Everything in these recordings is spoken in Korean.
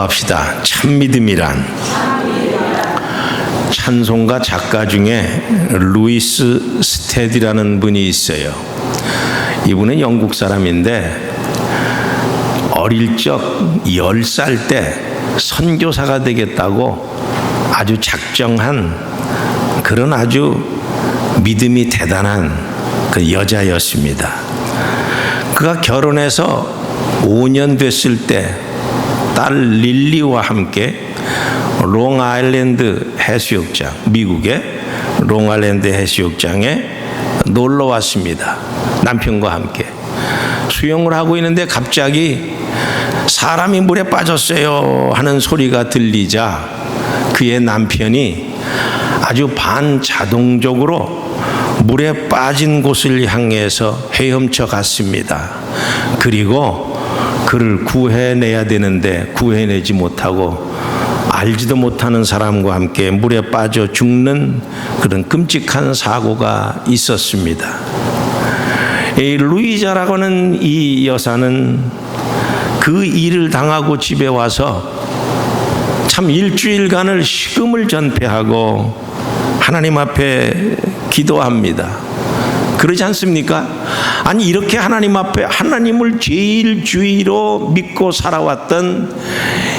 합시다. 참믿음이란. 찬송가 작가 중에 루이스 스테디라는 분이 있어요. 이분은 영국 사람인데 어릴 적 10살 때 선교사가 되겠다고 아주 작정한 그런 아주 믿음이 대단한 그 여자였습니다. 그가 결혼해서 5년 됐을 때 딸 릴리와 함께 롱아일랜드 해수욕장, 미국의 롱아일랜드 해수욕장에 놀러 왔습니다. 남편과 함께 수영을 하고 있는데 갑자기 사람이 물에 빠졌어요 하는 소리가 들리자 그의 남편이 아주 반자동적으로 물에 빠진 곳을 향해서 헤엄쳐 갔습니다. 그리고 그를 구해내야 되는데 구해내지 못하고 알지도 못하는 사람과 함께 물에 빠져 죽는 그런 끔찍한 사고가 있었습니다. 이 루이자라고 하는 이 여사는 그 일을 당하고 집에 와서 참 일주일간을 식음을 전폐하고 하나님 앞에 기도합니다. 그러지 않습니까? 아니 이렇게 하나님 앞에 하나님을 제일 주의로 믿고 살아왔던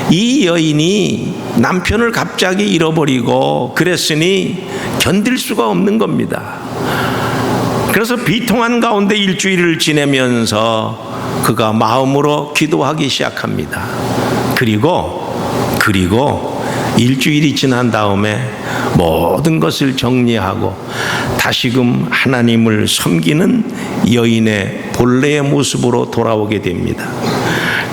이 여인이 남편을 갑자기 잃어버리고 그랬으니 견딜 수가 없는 겁니다. 그래서 비통한 가운데 일주일을 지내면서 그가 마음으로 기도하기 시작합니다. 그리고 일주일이 지난 다음에 모든 것을 정리하고 다시금 하나님을 섬기는 여인의 본래의 모습으로 돌아오게 됩니다.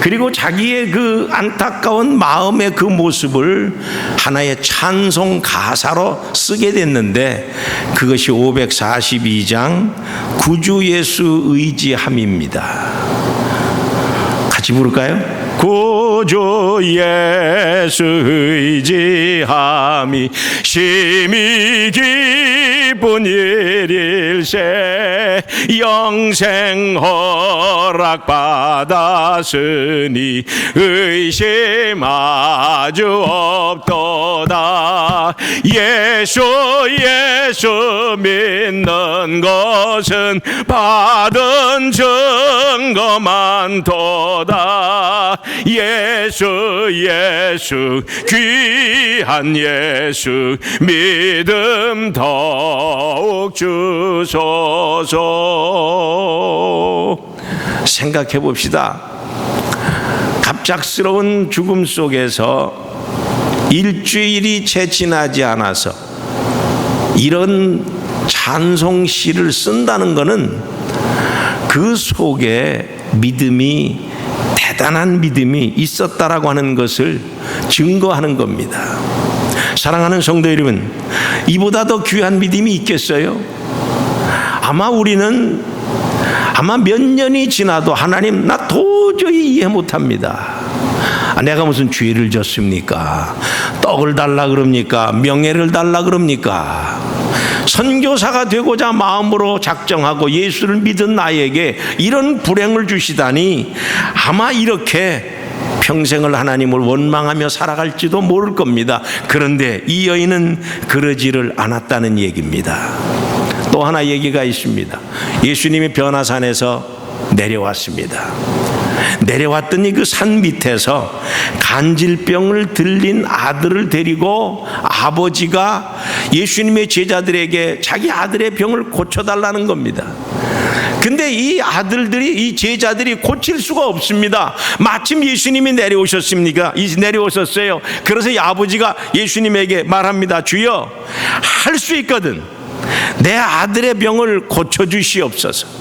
그리고 자기의 그 안타까운 마음의 그 모습을 하나의 찬송 가사로 쓰게 됐는데 그것이 542장 구주 예수 의지함입니다. 같이 부를까요? 구주 예수 의지함이 심히 기쁜 일일세 영생 허락 받았으니 의심 아주 없도다. 예수 믿는 것은 받은 증거 많도다. 예수 귀한 예수 믿음 더욱 주소서. 생각해 봅시다. 갑작스러운 죽음 속에서 일주일이 채 지나지 않아서 이런 찬송시를 쓴다는 것은 그 속에 믿음이 대단한 믿음이 있었다라고 하는 것을 증거하는 겁니다. 사랑하는 성도 여러분, 이보다 더 귀한 믿음이 있겠어요? 우리는 몇 년이 지나도 하나님 나 도저히 이해 못합니다. 내가 무슨 죄를 졌습니까? 떡을 달라 그럽니까? 명예를 달라 그럽니까? 선교사가 되고자 마음으로 작정하고 예수를 믿은 나에게 이런 불행을 주시다니 아마 이렇게 평생을 하나님을 원망하며 살아갈지도 모를 겁니다. 그런데 이 여인은 그러지를 않았다는 얘기입니다. 또 하나 얘기가 있습니다. 예수님이 변화산에서 내려왔습니다. 내려왔더니 그 산 밑에서 간질병을 들린 아들을 데리고 아버지가 예수님의 제자들에게 자기 아들의 병을 고쳐달라는 겁니다. 근데 이 제자들이 고칠 수가 없습니다. 마침 예수님이 내려오셨어요. 그래서 이 아버지가 예수님에게 말합니다. 주여, 할 수 있거든. 내 아들의 병을 고쳐주시옵소서.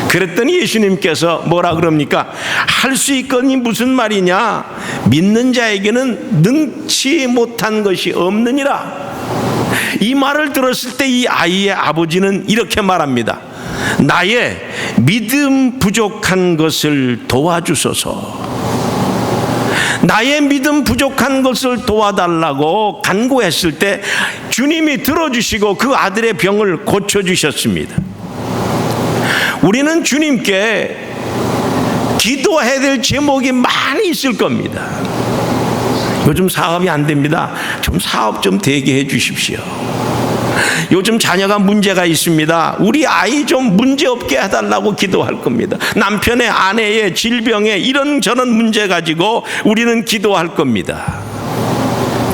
그랬더니 예수님께서 뭐라 그럽니까? 할 수 있거니 무슨 말이냐? 믿는 자에게는 능치 못한 것이 없느니라. 이 말을 들었을 때 이 아이의 아버지는 이렇게 말합니다. 나의 믿음 부족한 것을 도와주소서. 나의 믿음 부족한 것을 도와달라고 간구했을 때 주님이 들어주시고 그 아들의 병을 고쳐주셨습니다. 우리는 주님께 기도해야 될 제목이 많이 있을 겁니다. 요즘 사업이 안 됩니다. 좀 사업 좀 되게 해 주십시오. 요즘 자녀가 문제가 있습니다. 우리 아이 좀 문제 없게 해달라고 기도할 겁니다. 남편의, 아내의 질병에 이런저런 문제 가지고 우리는 기도할 겁니다.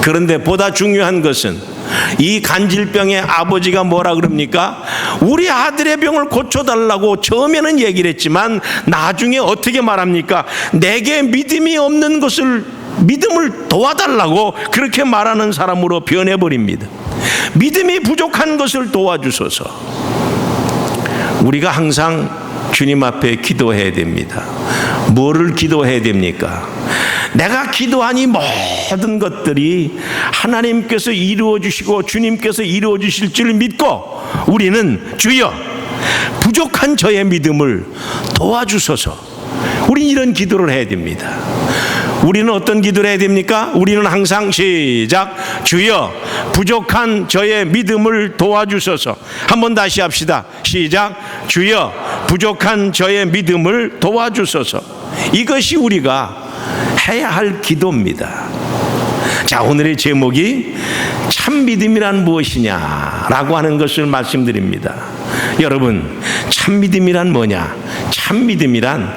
그런데 보다 중요한 것은 이 간질병의 아버지가 뭐라 그럽니까? 우리 아들의 병을 고쳐달라고 처음에는 얘기를 했지만 나중에 어떻게 말합니까? 내게 믿음이 없는 것을 믿음을 도와달라고 그렇게 말하는 사람으로 변해버립니다. 믿음이 부족한 것을 도와주소서. 우리가 항상 주님 앞에 기도해야 됩니다. 뭐를 기도해야 됩니까? 내가 기도하니 모든 것들이 하나님께서 이루어 주시고 주님께서 이루어 주실 줄 믿고 우리는 주여 부족한 저의 믿음을 도와주소서. 우린 이런 기도를 해야 됩니다. 우리는 어떤 기도를 해야 됩니까? 우리는 항상 시작, 주여 부족한 저의 믿음을 도와주소서. 한번 다시 합시다. 시작, 주여 부족한 저의 믿음을 도와주소서. 이것이 우리가 해야 할 기도입니다. 자, 오늘의 제목이 참 믿음이란 무엇이냐라고 하는 것을 말씀드립니다. 여러분, 참 믿음이란 뭐냐? 참 믿음이란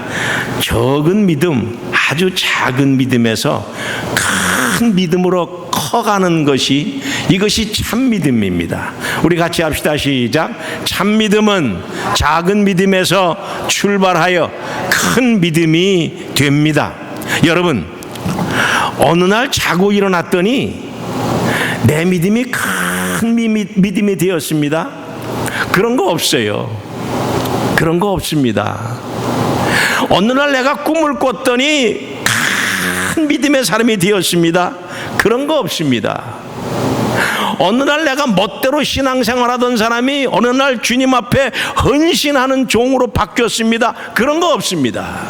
적은 믿음, 아주 작은 믿음에서 큰 믿음으로 커가는 것이, 이것이 참 믿음입니다. 우리 같이 합시다. 시작. 참 믿음은 작은 믿음에서 출발하여 큰 믿음이 됩니다. 여러분, 어느 날 자고 일어났더니 내 믿음이 큰 믿음이 되었습니다. 그런 거 없어요. 그런 거 없습니다. 어느 날 내가 꿈을 꿨더니 큰 믿음의 사람이 되었습니다. 그런 거 없습니다. 어느 날 내가 멋대로 신앙생활하던 사람이 어느 날 주님 앞에 헌신하는 종으로 바뀌었습니다. 그런 거 없습니다.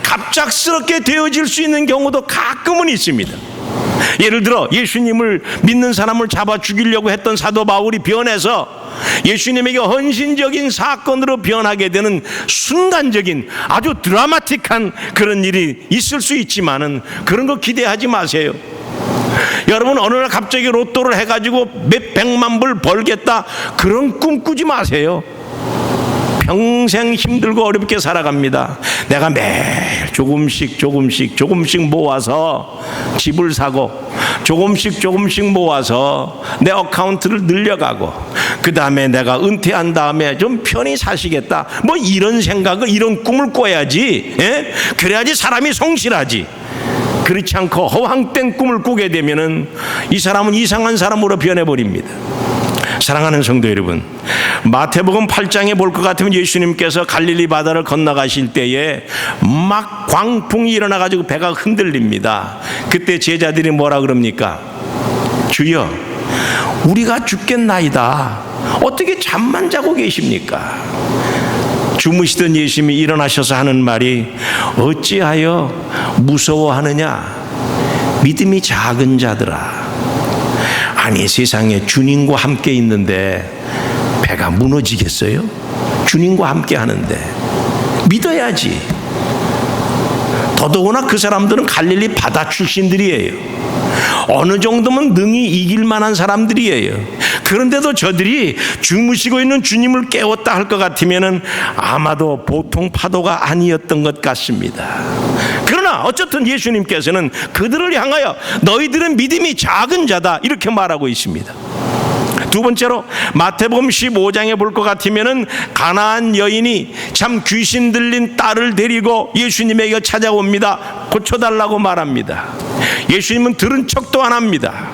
갑작스럽게 되어질 수 있는 경우도 가끔은 있습니다. 예를 들어 예수님을 믿는 사람을 잡아 죽이려고 했던 사도 바울이 변해서 예수님에게 헌신적인 사건으로 변하게 되는 순간적인 아주 드라마틱한 그런 일이 있을 수 있지만은 그런 거 기대하지 마세요. 여러분, 어느 날 갑자기 로또를 해가지고 몇 백만 불 벌겠다, 그런 꿈 꾸지 마세요. 평생 힘들고 어렵게 살아갑니다. 내가 매일 조금씩 모아서 집을 사고 조금씩 모아서 내 어카운트를 늘려가고 그 다음에 내가 은퇴한 다음에 좀 편히 사시겠다, 뭐 이런 생각을, 이런 꿈을 꿔야지, 예? 그래야지 사람이 성실하지. 그렇지 않고 허황된 꿈을 꾸게 되면은 이 사람은 이상한 사람으로 변해버립니다. 사랑하는 성도 여러분, 마태복음 8장에 볼 것 같으면 예수님께서 갈릴리 바다를 건너가실 때에 막 광풍이 일어나가지고 배가 흔들립니다. 그때 제자들이 뭐라 그럽니까? 주여, 우리가 죽겠나이다. 어떻게 잠만 자고 계십니까? 주무시던 예수님이 일어나셔서 하는 말이, 어찌하여 무서워하느냐? 믿음이 작은 자들아. 아니, 세상에 주님과 함께 있는데 배가 무너지겠어요? 주님과 함께 하는데 믿어야지. 더더구나 그 사람들은 갈릴리 바다 출신들이에요. 어느 정도면 능히 이길 만한 사람들이에요. 그런데도 저들이 주무시고 있는 주님을 깨웠다 할 것 같으면은 아마도 보통 파도가 아니었던 것 같습니다. 그러나 어쨌든 예수님께서는 그들을 향하여 너희들은 믿음이 작은 자다, 이렇게 말하고 있습니다. 두 번째로 마태복음 15장에 볼 것 같으면은 가나안 여인이 참 귀신 들린 딸을 데리고 예수님에게 찾아옵니다. 고쳐달라고 말합니다. 예수님은 들은 척도 안 합니다.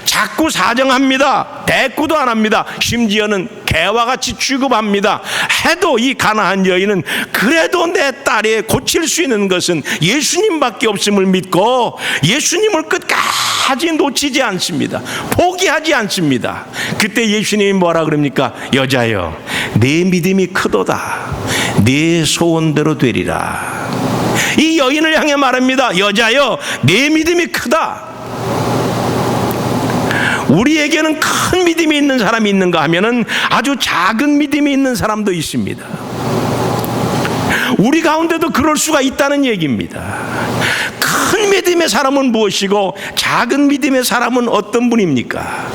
자꾸 사정합니다. 대꾸도 안 합니다. 심지어는 개와 같이 취급합니다. 해도 이 가나안 여인은 그래도 내 딸이 고칠 수 있는 것은 예수님밖에 없음을 믿고 예수님을 끝까지 놓치지 않습니다. 포기하지 않습니다. 그때 예수님이 뭐라 그럽니까? 여자여, 내 믿음이 크도다. 내 소원대로 되리라. 이 여인을 향해 말합니다. 여자여, 내 믿음이 크다. 우리에게는 큰 믿음이 있는 사람이 있는가 하면은 아주 작은 믿음이 있는 사람도 있습니다. 우리 가운데도 그럴 수가 있다는 얘기입니다. 큰 큰 믿음의 사람은 무엇이고 작은 믿음의 사람은 어떤 분입니까?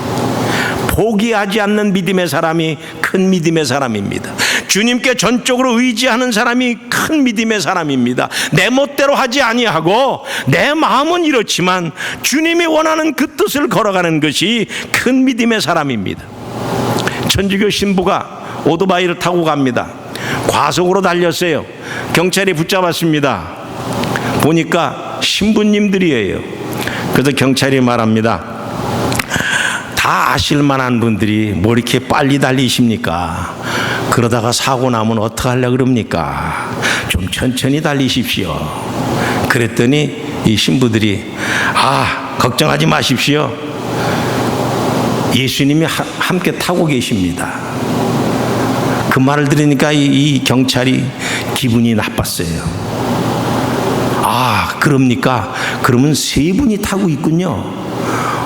포기하지 않는 믿음의 사람이 큰 믿음의 사람입니다. 주님께 전적으로 의지하는 사람이 큰 믿음의 사람입니다. 내 멋대로 하지 아니하고 내 마음은 이렇지만 주님이 원하는 그 뜻을 걸어가는 것이 큰 믿음의 사람입니다. 천주교 신부가 오토바이를 타고 갑니다. 과속으로 달렸어요. 경찰이 붙잡았습니다. 보니까 신부님들이에요. 그래서 경찰이 말합니다. 다 아실 만한 분들이 뭐 이렇게 빨리 달리십니까? 그러다가 사고 나면 어떡하려고 그럽니까? 좀 천천히 달리십시오. 그랬더니 이 신부들이 걱정하지 마십시오. 예수님이 함께 타고 계십니다. 그 말을 들으니까 이 경찰이 기분이 나빴어요. 그럽니까? 그러면 세 분이 타고 있군요.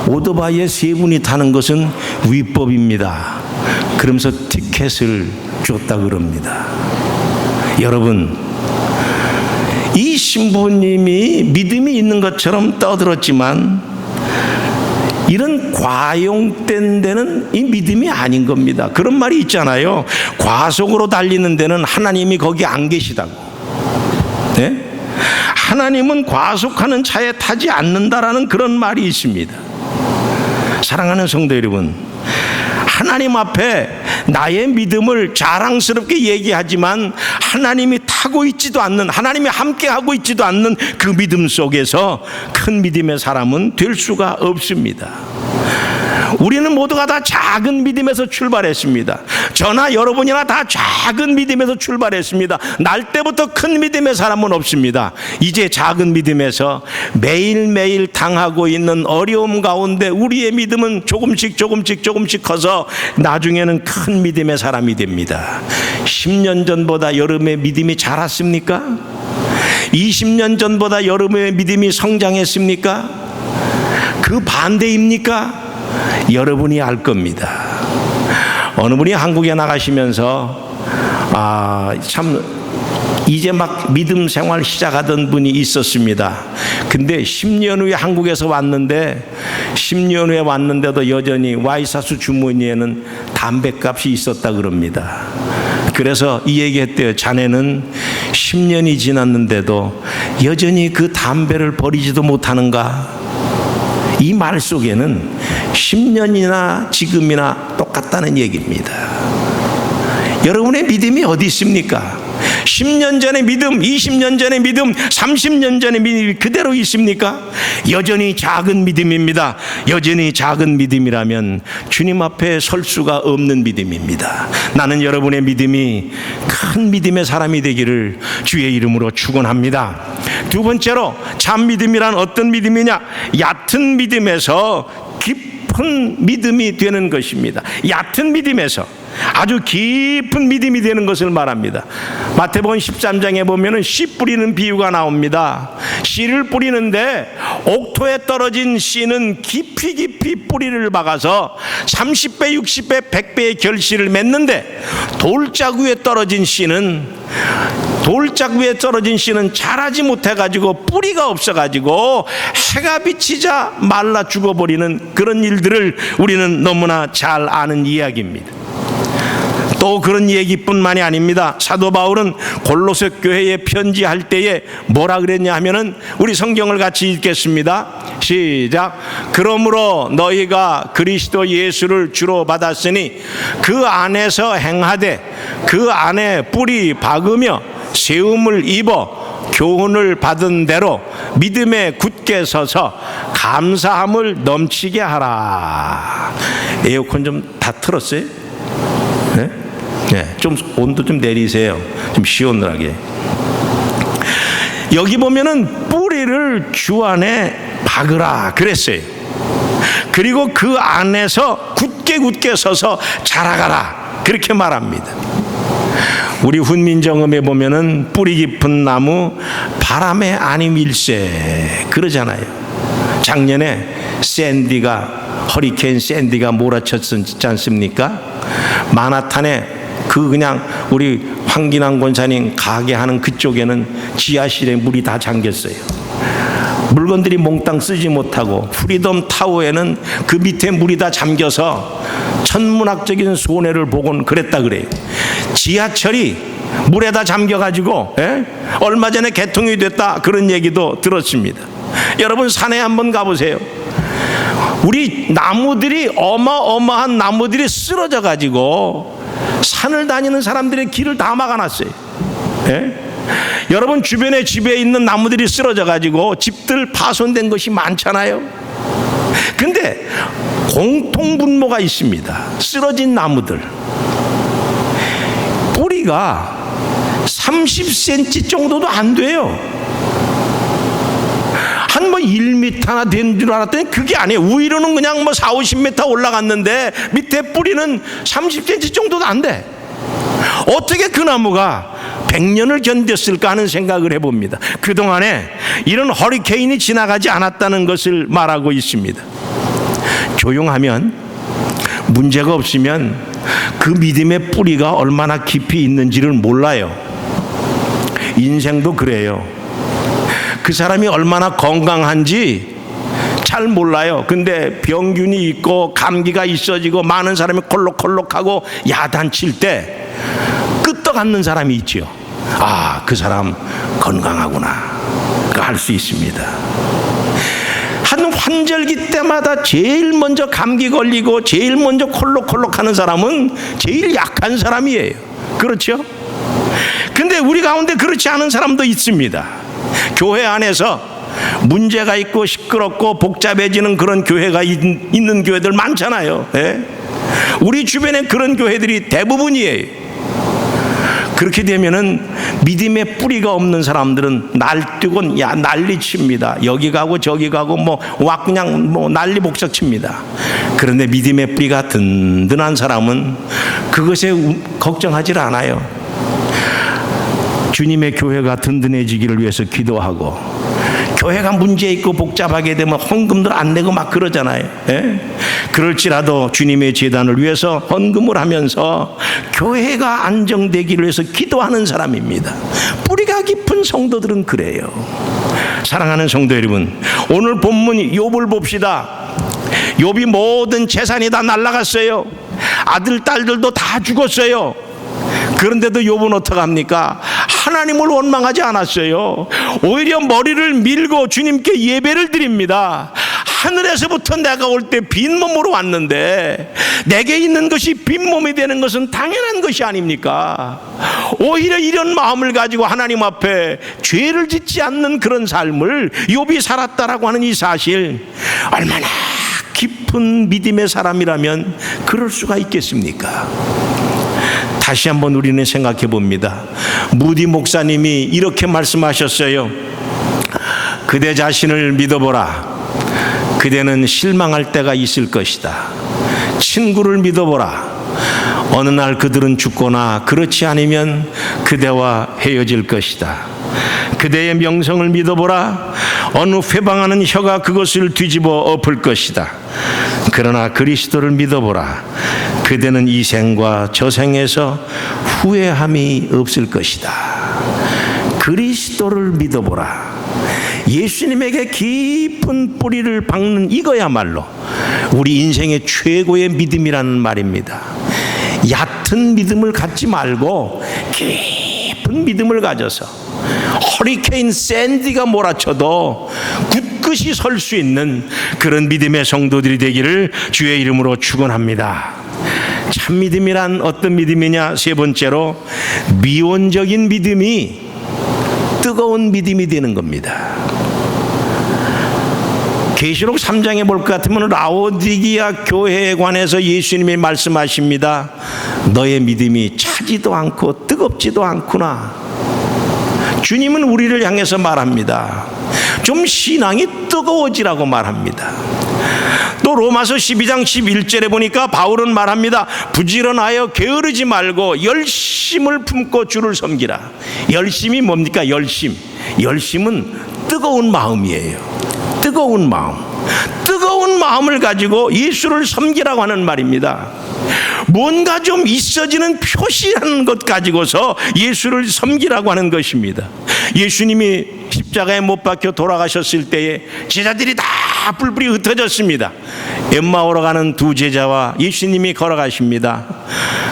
오토바이에 세 분이 타는 것은 위법입니다. 그러면서 티켓을 줬다 그럽니다. 여러분, 이 신부님이 믿음이 있는 것처럼 떠들었지만 이런 과용된 데는 이 믿음이 아닌 겁니다. 그런 말이 있잖아요. 과속으로 달리는 데는 하나님이 거기 안 계시다고. 네? 하나님은 과속하는 차에 타지 않는다라는 그런 말이 있습니다. 사랑하는 성도 여러분, 하나님 앞에 나의 믿음을 자랑스럽게 얘기하지만 하나님이 타고 있지도 않는, 하나님이 함께하고 있지도 않는 그 믿음 속에서 큰 믿음의 사람은 될 수가 없습니다. 우리는 모두가 다 작은 믿음에서 출발했습니다. 저나 여러분이나 다 작은 믿음에서 출발했습니다. 날 때부터 큰 믿음의 사람은 없습니다. 이제 작은 믿음에서 매일매일 당하고 있는 어려움 가운데 우리의 믿음은 조금씩 커서 나중에는 큰 믿음의 사람이 됩니다. 10년 전보다 여러분의 믿음이 자랐습니까? 20년 전보다 여러분의 믿음이 성장했습니까? 그 반대입니까? 여러분이 알 겁니다. 어느 분이 한국에 나가시면서 참 이제 막 믿음 생활 시작하던 분이 있었습니다. 근데 10년 후에 한국에서 왔는데 10년 후에 왔는데도 여전히 와이사수 주머니에는 담뱃값이 있었다 그럽니다. 그래서 이 얘기했대요. 자네는 10년이 지났는데도 여전히 그 담배를 버리지도 못하는가? 이 말 속에는 10년이나 지금이나 똑같다는 얘기입니다. 여러분의 믿음이 어디 있습니까? 10년 전의 믿음, 20년 전의 믿음, 30년 전의 믿음이 그대로 있습니까? 여전히 작은 믿음입니다. 여전히 작은 믿음이라면 주님 앞에 설 수가 없는 믿음입니다. 나는 여러분의 믿음이 큰 믿음의 사람이 되기를 주의 이름으로 축원합니다. 두 번째로 참 믿음이란 어떤 믿음이냐? 얕은 믿음에서 깊은 믿음이 되는 것입니다. 얕은 믿음에서 아주 깊은 믿음이 되는 것을 말합니다. 마태복음 13장에 보면은 씨 뿌리는 비유가 나옵니다. 씨를 뿌리는데 옥토에 떨어진 씨는 깊이 뿌리를 박아서 30배, 60배, 100배의 결실을 맺는데 돌짝 위에 떨어진 씨는 자라지 못해가지고 뿌리가 없어가지고 해가 비치자 말라 죽어버리는 그런 일들을 우리는 너무나 잘 아는 이야기입니다. 또 그런 얘기뿐만이 아닙니다. 사도 바울은 골로새 교회에 편지할 때에 뭐라 그랬냐 하면은 우리 성경을 같이 읽겠습니다. 시작. 그러므로 너희가 그리스도 예수를 주로 받았으니 그 안에서 행하되 그 안에 뿌리 박으며 세움을 입어 교훈을 받은 대로 믿음에 굳게 서서 감사함을 넘치게 하라. 에어컨 좀 다 틀었어요? 네? 네, 좀 온도 좀 내리세요. 좀 시원하게. 여기 보면은 뿌리를 주 안에 박으라 그랬어요. 그리고 그 안에서 굳게 서서 자라가라 그렇게 말합니다. 우리 훈민정음에 보면은 뿌리 깊은 나무 바람에 아니 밀세 그러잖아요. 작년에 허리케인 샌디가 몰아쳤지 않습니까? 마나탄에 그냥 우리 황긴환 권사님 가게 하는 그쪽에는 지하실에 물이 다 잠겼어요. 물건들이 몽땅 쓰지 못하고 프리덤 타워에는 그 밑에 물이 다 잠겨서 천문학적인 손해를 보곤 그랬다 그래요. 지하철이 물에다 잠겨가지고 얼마 전에 개통이 됐다 그런 얘기도 들었습니다. 여러분 산에 한번 가보세요. 우리 나무들이 어마어마한 나무들이 쓰러져 가지고 산을 다니는 사람들의 길을 다 막아놨어요. 여러분 주변에 집에 있는 나무들이 쓰러져 가지고 집들 파손된 것이 많잖아요. 근데 공통분모가 있습니다. 쓰러진 나무들 뿌리가 30cm 정도도 안 돼요. 한 1m나 된 줄 알았더니 그게 아니에요. 위로는 그냥 4, 50m 올라갔는데 밑에 뿌리는 30cm 정도도 안 돼. 어떻게 그 나무가 100년을 견뎠을까 하는 생각을 해봅니다. 그동안에 이런 허리케인이 지나가지 않았다는 것을 말하고 있습니다. 조용하면, 문제가 없으면 그 믿음의 뿌리가 얼마나 깊이 있는지를 몰라요. 인생도 그래요. 그 사람이 얼마나 건강한지 잘 몰라요. 근데 병균이 있고 감기가 있어지고 많은 사람이 콜록콜록하고 야단칠 때 끄떡앉는 사람이 있죠. 아, 그 사람 건강하구나. 그거 알 수 있습니다. 한 환절기 때마다 제일 먼저 감기 걸리고 제일 먼저 콜록콜록하는 사람은 제일 약한 사람이에요. 그렇죠? 근데 우리 가운데 그렇지 않은 사람도 있습니다. 교회 안에서 문제가 있고 시끄럽고 복잡해지는 그런 교회가 있는 교회들 많잖아요. 우리 주변에 그런 교회들이 대부분이에요. 그렇게 되면은 믿음의 뿌리가 없는 사람들은 날뛰고 난리칩니다. 여기 가고 저기 가고 그냥 난리 복석칩니다. 그런데 믿음의 뿌리가 든든한 사람은 그것에 걱정하지 않아요. 주님의 교회가 든든해지기를 위해서 기도하고, 교회가 문제 있고 복잡하게 되면 헌금들 안 내고 막 그러잖아요. 그럴지라도 주님의 제단을 위해서 헌금을 하면서 교회가 안정되기를 위해서 기도하는 사람입니다. 뿌리가 깊은 성도들은 그래요. 사랑하는 성도 여러분, 오늘 본문 욥을 봅시다. 욥이 모든 재산이 다 날아갔어요. 아들 딸들도 다 죽었어요. 그런데도 욥은 어떡합니까? 하나님을 원망하지 않았어요. 오히려 머리를 밀고 주님께 예배를 드립니다. 하늘에서부터 내가 올 때 빈몸으로 왔는데 내게 있는 것이 빈몸이 되는 것은 당연한 것이 아닙니까? 오히려 이런 마음을 가지고 하나님 앞에 죄를 짓지 않는 그런 삶을 욥이 살았다라고 하는 이 사실, 얼마나 깊은 믿음의 사람이라면 그럴 수가 있겠습니까? 다시 한번 우리는 생각해 봅니다. 무디 목사님이 이렇게 말씀하셨어요. 그대 자신을 믿어보라. 그대는 실망할 때가 있을 것이다. 친구를 믿어보라. 어느 날 그들은 죽거나 그렇지 않으면 그대와 헤어질 것이다. 그대의 명성을 믿어보라. 어느 회방하는 혀가 그것을 뒤집어 엎을 것이다. 그러나 그리스도를 믿어보라. 그대는 이 생과 저 생에서 후회함이 없을 것이다. 그리스도를 믿어보라. 예수님에게 깊은 뿌리를 박는 이거야말로 우리 인생의 최고의 믿음이라는 말입니다. 얕은 믿음을 갖지 말고 깊은 믿음을 가져서 허리케인 샌디가 몰아쳐도 굳건히 설 수 있는 그런 믿음의 성도들이 되기를 주의 이름으로 축원합니다. 참 믿음이란 어떤 믿음이냐? 세 번째로, 미온적인 믿음이 뜨거운 믿음이 되는 겁니다. 계시록 3장에 볼 것 같으면 라오디기아 교회에 관해서 예수님이 말씀하십니다. 너의 믿음이 차지도 않고 뜨겁지도 않구나. 주님은 우리를 향해서 말합니다. 좀 신앙이 뜨거워지라고 말합니다. 또 로마서 12장 11절에 보니까 바울은 말합니다. 부지런하여 게으르지 말고 열심을 품고 주를 섬기라. 열심이 뭡니까? 열심은 뜨거운 마음이에요. 뜨거운 마음을 가지고 예수를 섬기라고 하는 말입니다. 뭔가 좀 있어지는 표시라는 것 가지고서 예수를 섬기라고 하는 것입니다. 예수님이 십자가에 못 박혀 돌아가셨을 때에 제자들이 다 뿔뿔이 흩어졌습니다. 엠마오로 가는 두 제자와 예수님이 걸어가십니다.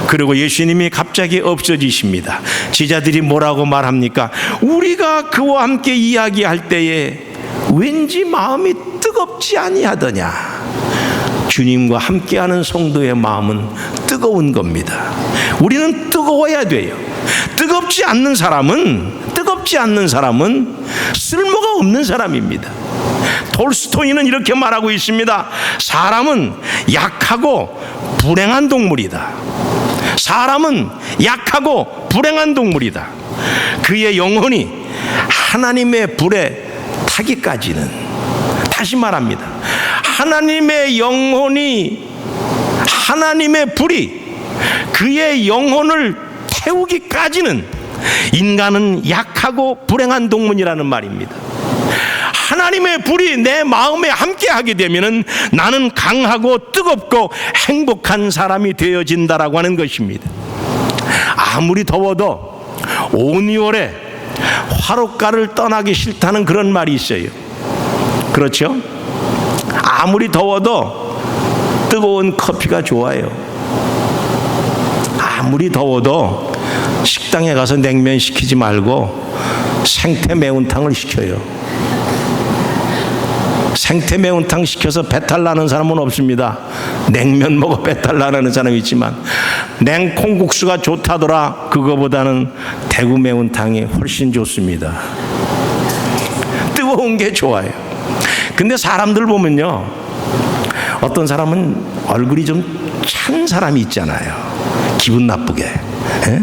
그리고 예수님이 갑자기 없어지십니다. 제자들이 뭐라고 말합니까? 우리가 그와 함께 이야기할 때에 왠지 마음이 뜨겁지 아니하더냐. 주님과 함께하는 성도의 마음은 뜨거운 겁니다. 우리는 뜨거워야 돼요. 뜨겁지 않는 사람은 쓸모가 없는 사람입니다. 톨스토이는 이렇게 말하고 있습니다. 사람은 약하고 불행한 동물이다. 사람은 약하고 불행한 동물이다. 그의 영혼이 하나님의 불에 타기까지는, 다시 말합니다. 하나님의 영혼이, 하나님의 불이 그의 영혼을 태우기까지는 인간은 약하고 불행한 동물이라는 말입니다. 하나님의 불이 내 마음에 함께 하게 되면은 나는 강하고 뜨겁고 행복한 사람이 되어진다라고 하는 것입니다. 아무리 더워도 온 2월에 화롯가를 떠나기 싫다는 그런 말이 있어요. 그렇죠? 아무리 더워도 뜨거운 커피가 좋아요. 아무리 더워도 식당에 가서 냉면 시키지 말고 생태 매운탕을 시켜요. 생태 매운탕 시켜서 배탈 나는 사람은 없습니다. 냉면 먹어 배탈 나는 사람이 있지만 냉콩국수가 좋다더라. 그거보다는 대구 매운탕이 훨씬 좋습니다. 뜨거운 게 좋아요. 근데 사람들 보면요, 어떤 사람은 얼굴이 좀 찬 사람이 있잖아요. 기분 나쁘게. 에?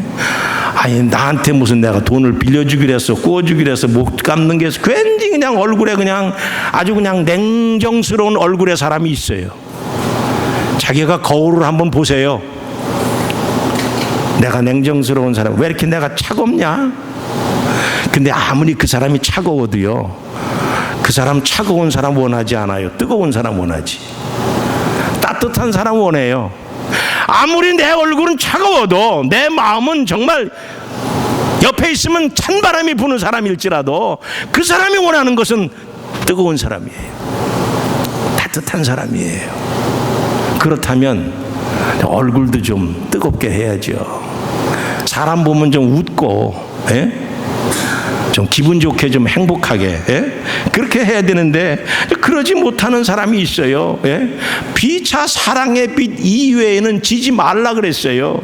아니 나한테 무슨 내가 돈을 빌려주기로 했어, 구워주기로 해서 못 갚는 게 괜히 그냥 얼굴에 그냥 아주 그냥 냉정스러운 얼굴의 사람이 있어요. 자기가 거울을 한번 보세요. 내가 냉정스러운 사람, 왜 이렇게 내가 차갑냐? 근데 아무리 그 사람이 차가워도요, 그 사람 차가운 사람 원하지 않아요. 뜨거운 사람 원하지. 따뜻한 사람 원해요. 아무리 내 얼굴은 차가워도 내 마음은 정말 옆에 있으면 찬바람이 부는 사람일지라도 그 사람이 원하는 것은 뜨거운 사람이에요. 따뜻한 사람이에요. 그렇다면 얼굴도 좀 뜨겁게 해야죠. 사람 보면 좀 웃고, 좀 기분 좋게, 좀 행복하게, 그렇게 해야 되는데 그러지 못하는 사람이 있어요. 비차 사랑의 빛 이외에는 지지 말라 그랬어요.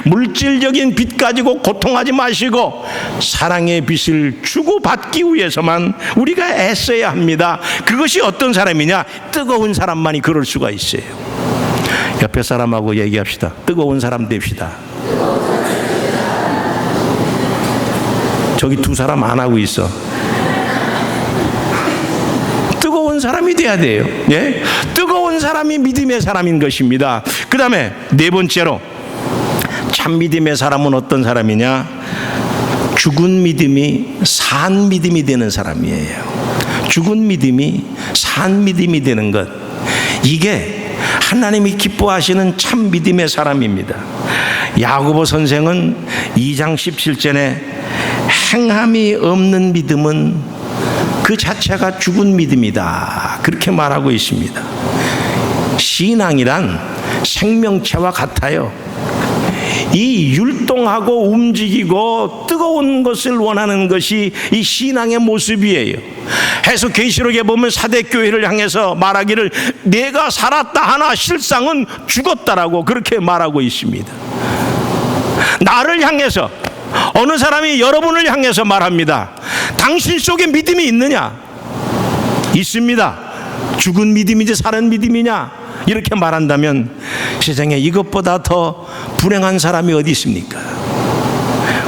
물질적인 빛 가지고 고통하지 마시고 사랑의 빛을 주고받기 위해서만 우리가 애써야 합니다. 그것이 어떤 사람이냐? 뜨거운 사람만이 그럴 수가 있어요. 옆에 사람하고 얘기합시다. 뜨거운 사람 됩시다. 저기 두 사람 안 하고 있어. 뜨거운 사람이 돼야 돼요. 뜨거운 사람이 믿음의 사람인 것입니다. 그 다음에 네 번째로 참 믿음의 사람은 어떤 사람이냐? 죽은 믿음이 산 믿음이 되는 사람이에요. 죽은 믿음이 산 믿음이 되는 것, 이게 하나님이 기뻐하시는 참 믿음의 사람입니다. 야고보 선생은 2장 17절에 행함이 없는 믿음은 그 자체가 죽은 믿음이다, 그렇게 말하고 있습니다. 신앙이란 생명체와 같아요. 이 율동하고 움직이고 뜨거운 것을 원하는 것이 이 신앙의 모습이에요. 해서 계시록에 보면 사대교회를 향해서 말하기를 내가 살았다 하나 실상은 죽었다라고 그렇게 말하고 있습니다. 나를 향해서, 어느 사람이 여러분을 향해서 말합니다. 당신 속에 믿음이 있느냐? 있습니다. 죽은 믿음이지 살은 믿음이냐? 이렇게 말한다면 세상에 이것보다 더 불행한 사람이 어디 있습니까?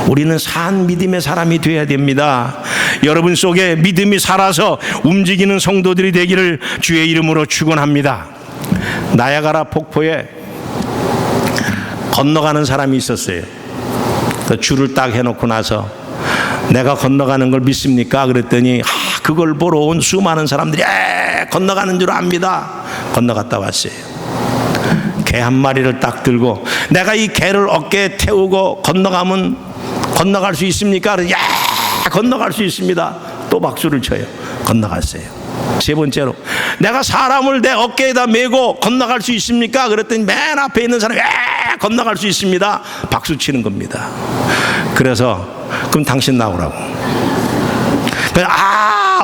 우리는 산 믿음의 사람이 되어야 됩니다. 여러분 속에 믿음이 살아서 움직이는 성도들이 되기를 주의 이름으로 축원합니다. 나야가라 폭포에 건너가는 사람이 있었어요. 줄을 딱 해놓고 나서 내가 건너가는 걸 믿습니까? 그랬더니 그걸 보러 온 수많은 사람들이 건너가는 줄 압니다. 건너갔다 왔어요. 개 한 마리를 딱 들고 내가 이 개를 어깨에 태우고 건너가면 건너갈 수 있습니까? 건너갈 수 있습니다. 또 박수를 쳐요. 건너갔어요. 세 번째로, 내가 사람을 내 어깨에다 메고 건너갈 수 있습니까? 그랬더니 맨 앞에 있는 사람이 건너갈 수 있습니다. 박수 치는 겁니다. 그래서 그럼 당신 나오라고.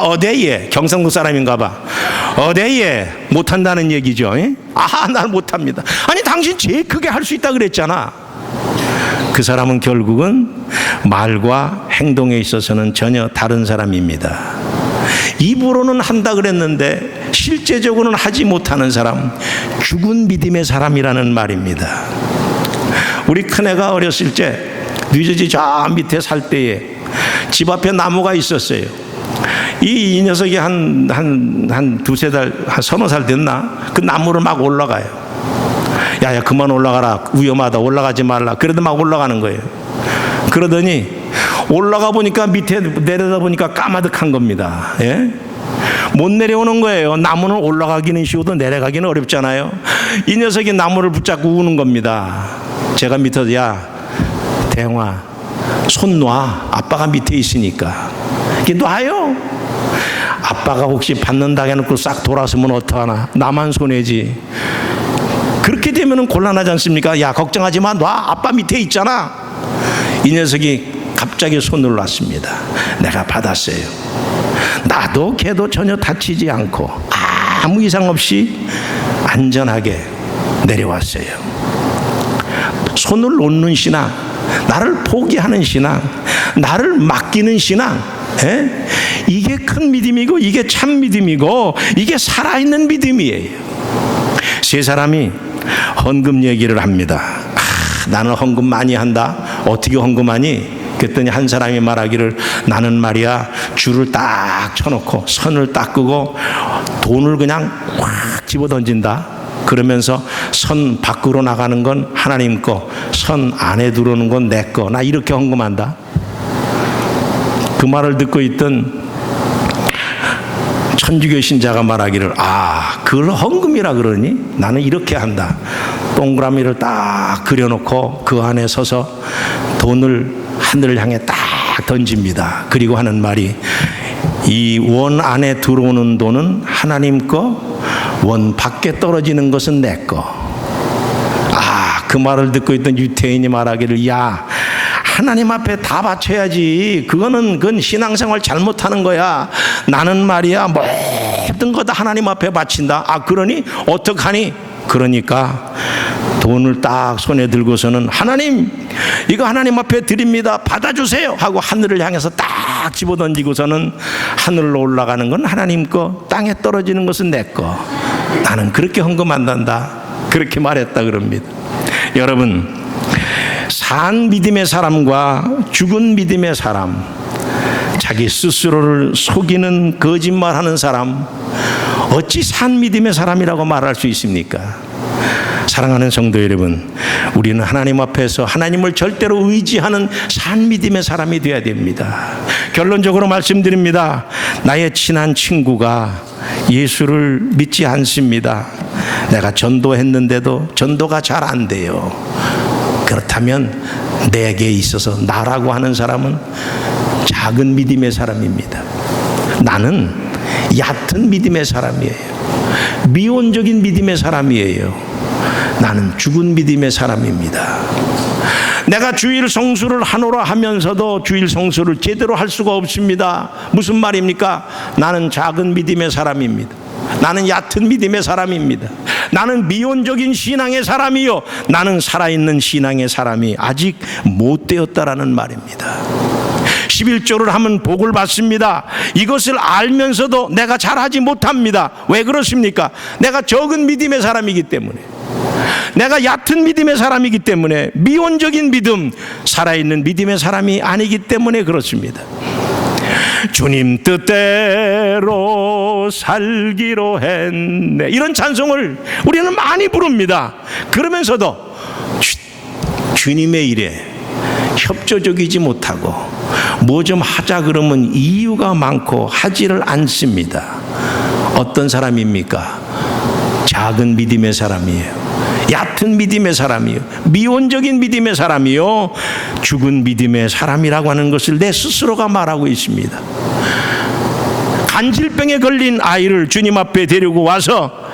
어데예, 경상도 사람인가 봐. 어데예, 못한다는 얘기죠. 난 못합니다. 아니, 당신 제일 크게 할 수 있다 그랬잖아. 그 사람은 결국은 말과 행동에 있어서는 전혀 다른 사람입니다. 입으로는 한다 그랬는데 실제적으로는 하지 못하는 사람, 죽은 믿음의 사람이라는 말입니다. 우리 큰애가 어렸을 때 뉴저지 저 밑에 살 때에 집 앞에 나무가 있었어요. 이 녀석이 한 두세 달, 한 서너 살 됐나? 그 나무를 막 올라가요. 야, 그만 올라가라. 위험하다. 올라가지 말라. 그래도 막 올라가는 거예요. 그러더니 올라가 보니까 밑에 내려다 보니까 까마득한 겁니다. 예? 못 내려오는 거예요. 나무는 올라가기는 쉬워도 내려가기는 어렵잖아요. 이 녀석이 나무를 붙잡고 우는 겁니다. 제가 밑에서, 야, 대영아, 손 놔. 아빠가 밑에 있으니까. 이게 놔요. 아빠가 혹시 받는다 해놓고 싹 돌아서면 어떡하나. 나만 손해지. 그렇게 되면 곤란하지 않습니까? 야, 걱정하지 마. 놔. 아빠 밑에 있잖아. 이 녀석이 갑자기 손을 놨습니다. 내가 받았어요. 나도 걔도 전혀 다치지 않고 아무 이상 없이 안전하게 내려왔어요. 손을 놓는 신앙, 나를 포기하는 신앙, 나를 맡기는 신앙, 이게 큰 믿음이고, 이게 참 믿음이고, 이게 살아있는 믿음이에요. 세 사람이 헌금 얘기를 합니다. 나는 헌금 많이 한다. 어떻게 헌금하니? 그랬더니 한 사람이 말하기를, 나는 말이야 줄을 딱 쳐놓고 선을 딱 끄고 돈을 그냥 확 집어 던진다. 그러면서 선 밖으로 나가는 건 하나님 거, 선 안에 들어오는 건 내 거. 나 이렇게 헌금한다. 그 말을 듣고 있던 천주교 신자가 말하기를, 그걸 헌금이라 그러니? 나는 이렇게 한다. 동그라미를 딱 그려놓고 그 안에 서서 돈을 하늘을 향해 딱 던집니다. 그리고 하는 말이, 이 원 안에 들어오는 돈은 하나님 거, 원 밖에 떨어지는 것은 내 거. 그 말을 듣고 있던 유태인이 말하기를, 야, 하나님 앞에 다 바쳐야지. 그건 신앙생활 잘못하는 거야. 나는 말이야 모든 거 다 하나님 앞에 바친다. 그러니 어떡하니? 그러니까 돈을 딱 손에 들고서는, 하나님, 이거 하나님 앞에 드립니다. 받아주세요 하고 하늘을 향해서 딱 집어던지고서는, 하늘로 올라가는 건 하나님 거, 땅에 떨어지는 것은 내 거. 나는 그렇게 헌금한단다. 그렇게 말했다 그럽니다. 여러분, 산 믿음의 사람과 죽은 믿음의 사람, 자기 스스로를 속이는 거짓말하는 사람, 어찌 산 믿음의 사람이라고 말할 수 있습니까? 사랑하는 성도 여러분, 우리는 하나님 앞에서 하나님을 절대로 의지하는 산 믿음의 사람이 되어야 됩니다. 결론적으로 말씀드립니다. 나의 친한 친구가 예수를 믿지 않습니다. 내가 전도했는데도 전도가 잘 안 돼요. 그렇다면 내게 있어서 나라고 하는 사람은 작은 믿음의 사람입니다. 나는 얕은 믿음의 사람이에요. 미온적인 믿음의 사람이에요. 나는 죽은 믿음의 사람입니다. 내가 주일 성수를 하노라 하면서도 주일 성수를 제대로 할 수가 없습니다. 무슨 말입니까? 나는 작은 믿음의 사람입니다. 나는 얕은 믿음의 사람입니다. 나는 미온적인 신앙의 사람이요, 나는 살아있는 신앙의 사람이 아직 못 되었다라는 말입니다. 11조를 하면 복을 받습니다. 이것을 알면서도 내가 잘하지 못합니다. 왜 그렇습니까? 내가 적은 믿음의 사람이기 때문에, 내가 얕은 믿음의 사람이기 때문에, 미온적인 믿음, 살아있는 믿음의 사람이 아니기 때문에 그렇습니다. 주님 뜻대로 살기로 했네, 이런 찬송을 우리는 많이 부릅니다. 그러면서도 주님의 일에 협조적이지 못하고 뭐 좀 하자 그러면 이유가 많고 하지를 않습니다. 어떤 사람입니까? 작은 믿음의 사람이에요. 얕은 믿음의 사람이요, 미온적인 믿음의 사람이요, 죽은 믿음의 사람이라고 하는 것을 내 스스로가 말하고 있습니다. 간질병에 걸린 아이를 주님 앞에 데리고 와서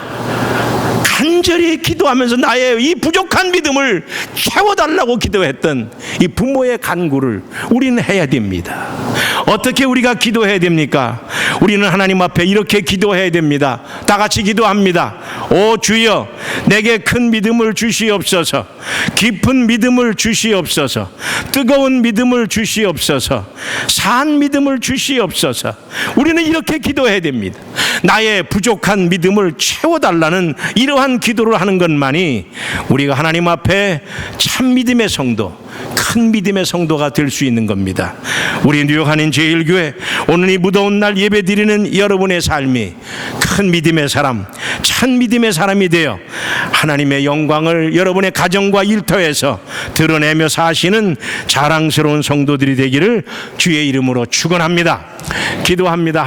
간절히 기도하면서 나의 이 부족한 믿음을 채워달라고 기도했던 이 부모의 간구를 우리는 해야 됩니다. 어떻게 우리가 기도해야 됩니까? 우리는 하나님 앞에 이렇게 기도해야 됩니다. 다 같이 기도합니다. 오 주여, 내게 큰 믿음을 주시옵소서, 깊은 믿음을 주시옵소서, 뜨거운 믿음을 주시옵소서, 산 믿음을 주시옵소서. 우리는 이렇게 기도해야 됩니다. 나의 부족한 믿음을 채워달라는 이러한 기도를 하는 것만이 우리가 하나님 앞에 참 믿음의 성도, 큰 믿음의 성도가 될 수 있는 겁니다. 우리 뉴욕 한인 제1교회 오늘 이 무더운 날 예배 드리는 여러분의 삶이 큰 믿음의 사람, 참 믿음의 사람이 되어 하나님의 영광을 여러분의 가정과 일터에서 드러내며 사시는 자랑스러운 성도들이 되기를 주의 이름으로 축원합니다. 기도합니다.